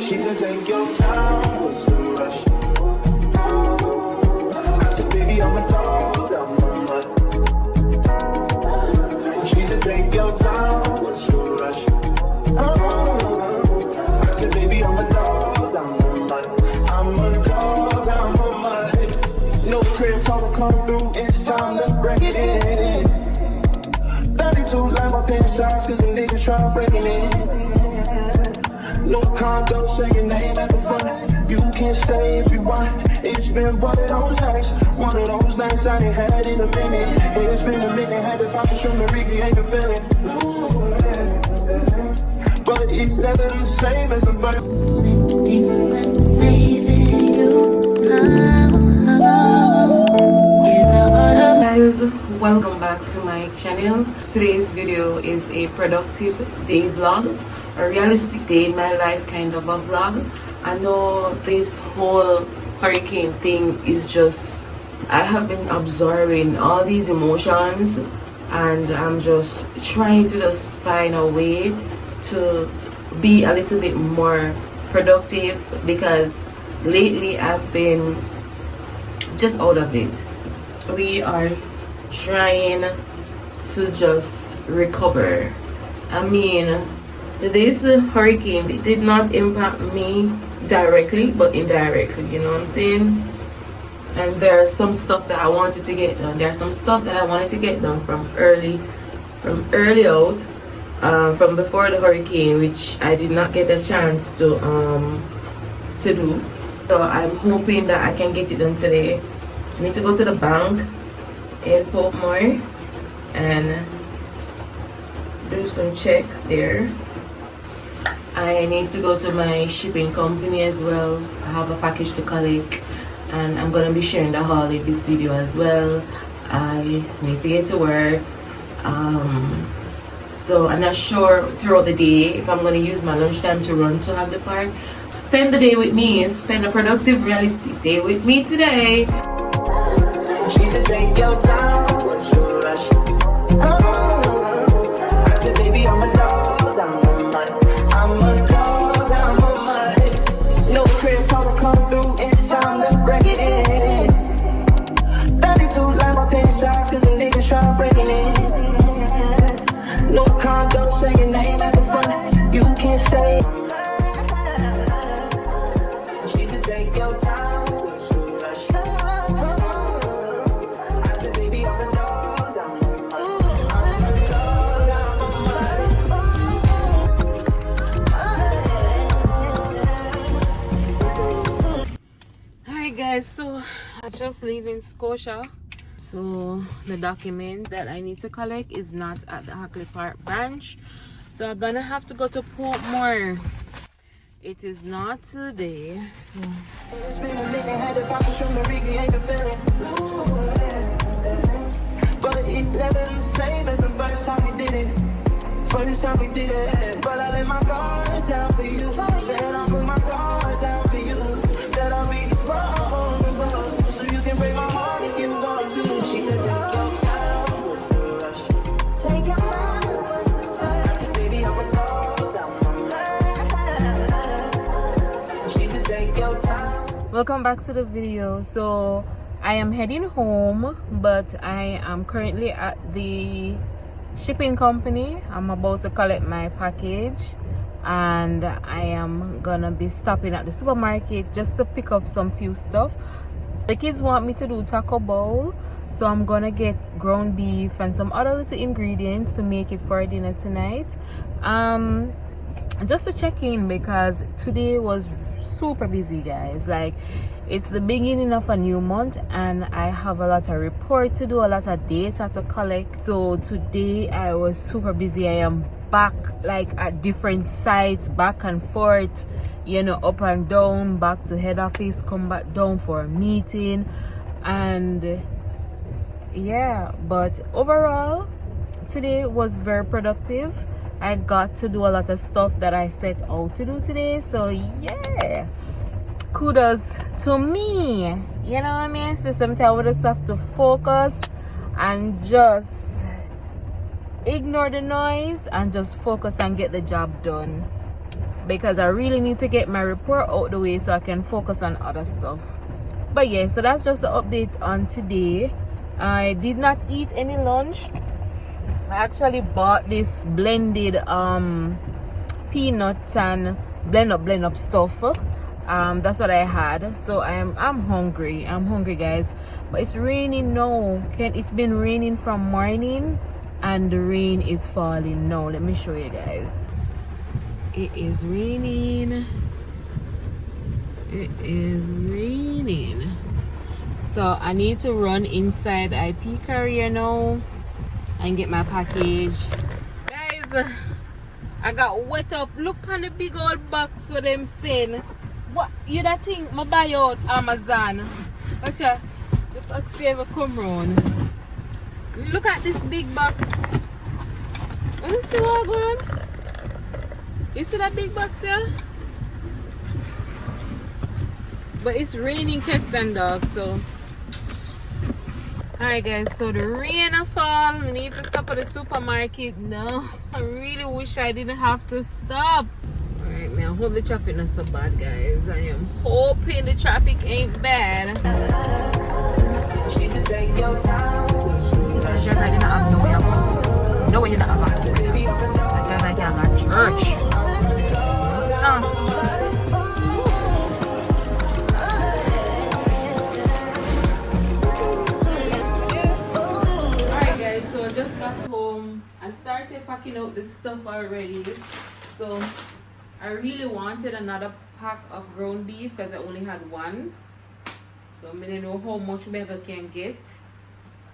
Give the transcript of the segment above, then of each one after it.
She said, take your time, what's the rush? I said, baby, I'm a dog, I'm a mutt. She said, take your time, what's the rush? I said, baby, I'm a dog, I'm a mutt. I'm a dog, I'm a mutt. No crib, told her come through, it's time to break it in. 32 like my pants size, cause the niggas try breaking in. No condo, say your name at the front. You can stay if you want. It's been one of those nights I ain't had in a minute. It's been a minute, had to pop the trim and recreate the feeling. But it's never the same as the first. Guys, welcome back to my channel. Today's video is a productive day vlog, a realistic day in my life kind of a vlog. I know this whole hurricane thing is just, I have been absorbing all these emotions and I'm just trying to just find a way to be a little bit more productive because lately I've been just out of it. We are trying to just recover. I mean, this hurricane, it did not impact me directly but indirectly, you know what I'm saying? And there's some stuff that I wanted to get done. There's some stuff that I wanted to get done from early out, from before the hurricane, which I did not get a chance to do. So I'm hoping that I can get it done today. I need to go to the bank in Portmore and do some checks there. I need to go to my shipping company as well. I have a package to collect and I'm gonna be sharing the haul in this video as well. I need to get to work. So I'm not sure throughout the day if I'm gonna use my lunchtime to run to Hagley Park. Spend the day with me, spend a productive, realistic day with me today. She said, take your time, what's your rush? I said, baby, I'm a dog, I'm a mutt. I'm a dog, I'm a mutt. No crib, told her come through, it's time to break it in. 32 like my pants size, cause the niggas try breaking in. No condo, say your name at the front. You can stay. She said, take your time, what's your rush? Guys, so I just leaving Scotia, so the document that I need to collect is not at the Hagley Park branch, so I'm gonna have to go to Portmore. It is not today, so it's been a minute, had to pop the trim and recreate the feeling. But it's never the same as the first time we did it. First time we did it, but I let my guard down for you. Said I'll put my guard down for you. Said I'll be wrong, so you can break my heart if you want to. She said, take your time, what's the rush? Take your time, what's the rush? I said, baby, I'm a dog, I'm a mutt. She said, take your time. welcome back to the video. So I am heading home, but I am currently at the shipping company. I'm about to collect my package and I am gonna be stopping at the supermarket just to pick up some few stuff. The kids want me to do taco bowl, so I'm gonna get ground beef and some other little ingredients to make it for dinner tonight. Just to check in because today was super busy, guys. Like, it's the beginning of a new month and I have a lot of report to do, a lot of data to collect. So today I was super busy. I am back like at different sites, back and forth, you know, up and down, back to head office, come back down for a meeting, and yeah, but overall today was very productive. I got to do a lot of stuff that I set out to do today, so yeah, kudos to me, you know what I mean? So sometimes we just have to focus and just ignore the noise and just focus and get the job done. because I really need to get my report out the way so I can focus on other stuff. But yeah, so that's just the update on today. I did not eat any lunch. I actually bought this blended peanuts and blend up stuff. That's what I had. So I'm hungry. I'm hungry, guys. But it's raining now. It's been raining from morning and the rain is falling now. Let me show you guys. It is raining. It is raining. So I need to run inside IP carrier now and get my package. Guys, I got wet up. Look on the big old box for them saying. What you that think I buy out Amazon? Watch out. The taxi ever come round. Look at this big box. Let me see what going on. You see that big box here? But it's raining cats and dogs, so. Alright guys, so the rain a fall. We need to stop at the supermarket. No, I really wish I didn't have to stop. Alright, man, I hope the traffic not so bad, guys. I am hoping the traffic ain't bad. No way you're not have access. I got church. Alright guys, so I just got home. I started packing out the stuff already. So I really wanted another pack of ground beef because I only had one. So I don't know how much Mega can get.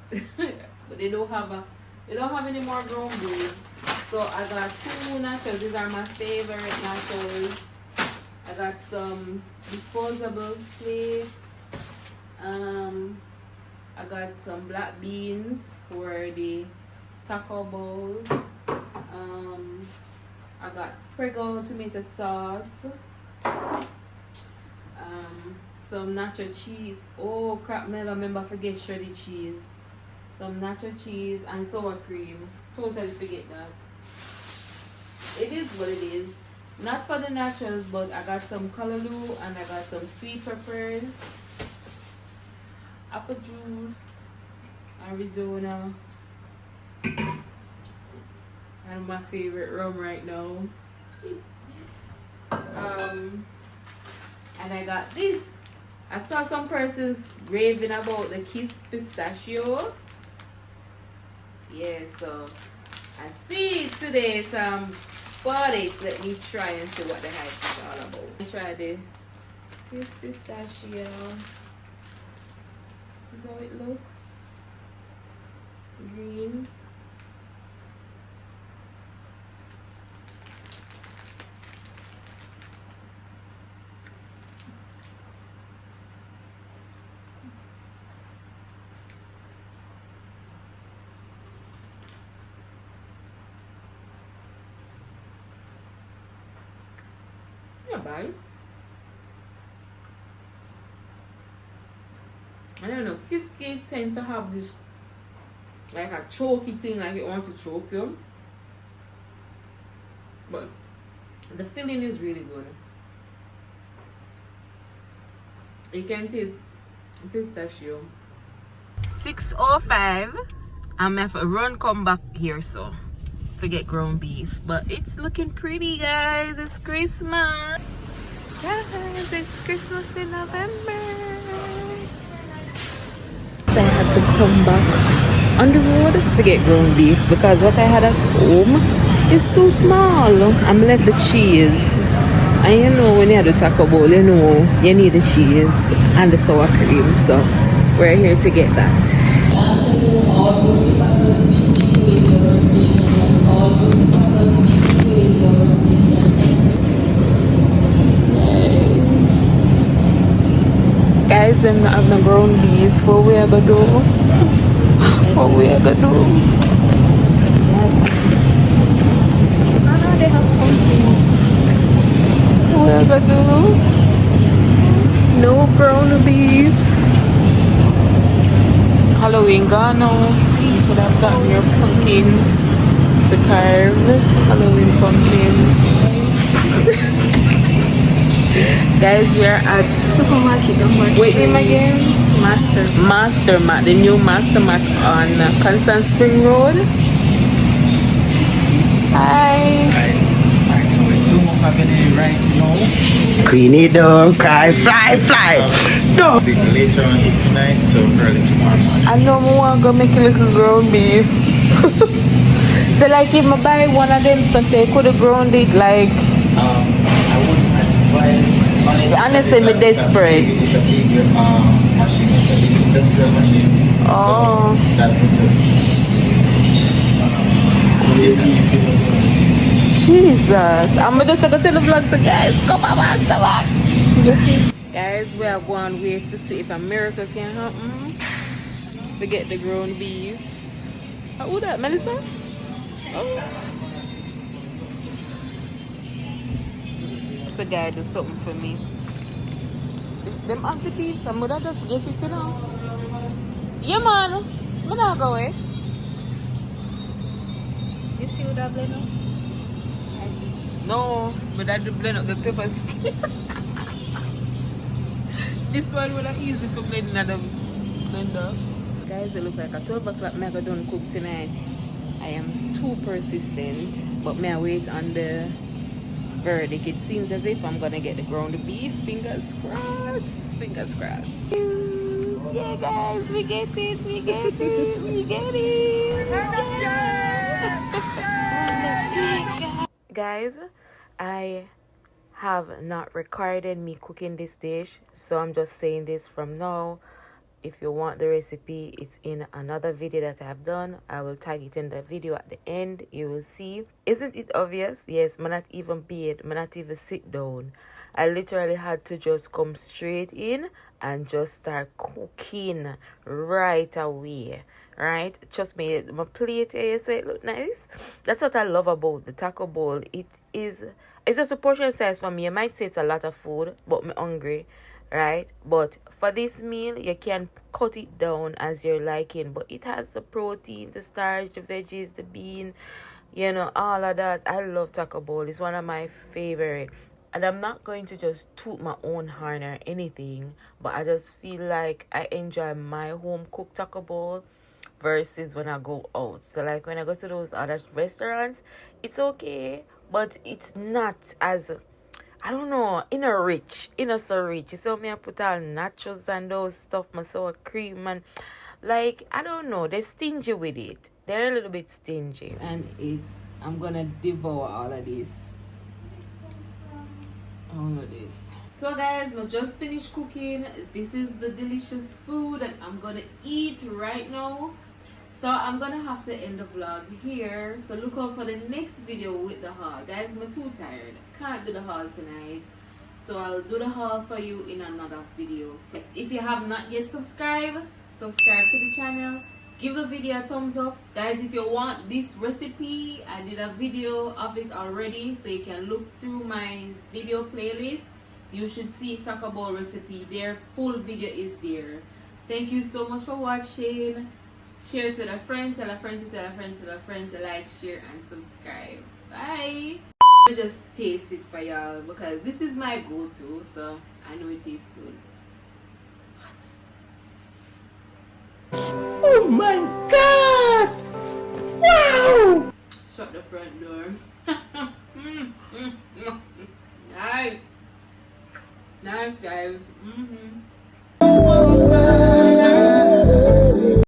But they don't have any more ground beef. So I got 2 nachos. These are my favorite nachos. I got some disposable plates. I got some black beans for the taco bowl. I got Prego tomato sauce. Some nacho cheese. Oh crap, never remember forget shredded cheese. Some nacho cheese and sour cream. Totally forget that. It is what it is. Not for the nachos, but I got some callaloo and I got some sweet peppers, apple juice, Arizona, and my favorite rum right now. And I got this. I saw some persons raving about the Kiss pistachio. Yeah, so I see it today, so I'm bought it. Let me try and see what the hype is all about. I try the Kiss pistachio. This is how it looks. Green. Not bad. I don't know, Kiss cake tend to have this like a choky thing, like it wants to choke you. But the filling is really good. You can taste pistachio. 6:05. I'm have a run come back here, so to get ground beef. But it's looking pretty, guys. It's Christmas. Guys, it's Christmas in November. So I had to come back on the road to get ground beef because what I had at home is too small. I'm left the cheese. And you know when you have the taco bowl, you know you need the cheese and the sour cream. So we're here to get that. Guys, I'm not having no ground beef. What we are gonna do? What we are gonna do? They have pumpkins. What we are gonna do? No ground beef. Halloween gone now. You could have gotten your pumpkins to carve. Halloween pumpkins. Guys, we're at Supermarket number wait name again? Master Mat, the new Master Mat on Constant Spring Road. Hi. Queenie, don't cry, fly, fly. No. Later on tonight, so early tomorrow. I know I want to go make a little ground beef. So like if I buy one of them stuff, they could have ground it like I wouldn't advise. honestly, I'm desperate. It's a big machine, it's a big industrial machine. Oh. That would just Jesus, I'm just gonna tell the vlog, so guys, come on, come on. Guys, we are going to wait to see if a miracle can happen. We get the ground beef. Who that, Melissa? Oh. So guy do something for me. If them have the beef, so I'm gonna just get it, you know. Yeah, man. I'm not go away. You see what I blend up? No, but I do blend up the peppers. This one would have easy for blending at the blender. Guys, it looks like a 12 o'clock mega done cook tonight. I am too persistent, but may I wait on the verdict. It seems as if I'm gonna get the ground beef. Fingers crossed. Fingers crossed. Yeah, guys, we get it. We get it. We get it. Guys, I have not recorded me cooking this dish, so I'm just saying this from now. If you want the recipe, it's in another video that I've done. I will tag it in the video at the end. You will see. Isn't it obvious? Yes, I'm not even paid. I'm not even sit down. I literally had to just come straight in and just start cooking right away. Right? Trust me, my plate here, so it look nice. That's what I love about the taco bowl. It's just a portion size for me. You might say it's a lot of food, but I'm hungry. Right, but for this meal you can cut it down as you're liking, but it has the protein, the starch, the veggies, the bean, you know, all of that. I love taco bowl. It's one of my favorite, and I'm not going to just toot my own horn or anything, but I just feel like I enjoy my home cooked taco bowl versus when I go out. So like when I go to those other restaurants, it's okay, but it's not as, I don't know, in a so rich. You saw me I put all nachos and those stuff, my sour cream, and like, I don't know, they're stingy with it. They're a little bit stingy. And I'm gonna devour all of this. All of this. So guys, we just finished cooking. This is the delicious food that I'm gonna eat right now. So I'm gonna have to end the vlog here. So look out for the next video with the haul. Guys, I'm too tired. Can't do the haul tonight. So I'll do the haul for you in another video. So if you have not yet subscribed to the channel. Give the video a thumbs up. Guys, if you want this recipe, I did a video of it already. So you can look through my video playlist. You should see taco bowl recipe there. Full video is there. Thank you so much for watching. Share it with a friend, tell a friend to tell a friend, tell a friend to like, share, and subscribe. Bye. I just taste it for y'all because this is my go-to, so I know it tastes good. What? Oh my God! Wow! Shut the front door. Nice. Nice, guys.